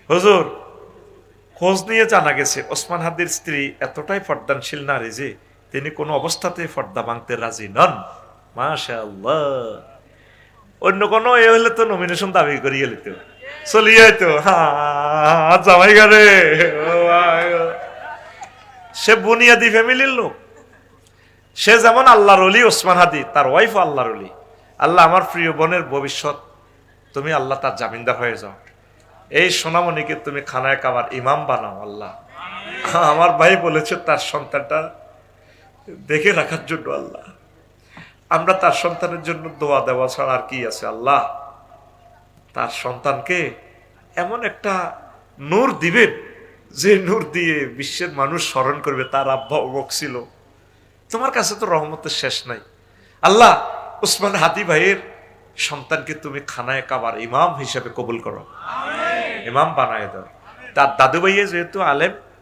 হুজুর, খোঁজ নিয়ে জানা গেছে ওসমান হাদির স্ত্রী এতটাই পর্দানশীল নারী যে তিনি কোনো অবস্থাতেই পর্দা ভাঙতে রাজি নন। মাশাআল্লাহ। অন্য কোনো এ হলে তো নমিনেশন দাবি করিয়ে নিত, চলিয়ে তো জামাই গারে। সে বুনিয়াদি ফ্যামিলির লোক। সে যেমন আল্লাহর ওলি, ওসমান হাদি তার ওয়াইফ আল্লাহর ওলি। আল্লাহ আমার প্রিয় বোনের ভবিষ্যৎ, তুমি আল্লাহ তার জামিনদার হয়ে যাও। এই সোনামণিকে তুমি খানায় কাবার ইমাম বানাও আল্লাহ। আমার ভাই বলেছে তার সন্তানটা দেখে রাখার জন্য আল্লাহ। আমরা তার সন্তানের জন্য দোয়া দেওয়া ছাড়া আর কি আছে আল্লাহ। তার সন্তানকে এমন একটা নূর দিবেন যে নূর দিয়ে বিশ্বের মানুষ স্মরণ করবে তার আব্বা অমুক ছিল। তোমার কাছে তো রহমতের শেষ নাই আল্লাহ। উসমান হাদি ভাইয়ের সন্তানকে তুমি খানায় কাবার ইমাম হিসেবে কবুল করো, ইমাম বানায় দাও। তার দাদু ভাইয়ে যেহেতু আলেম,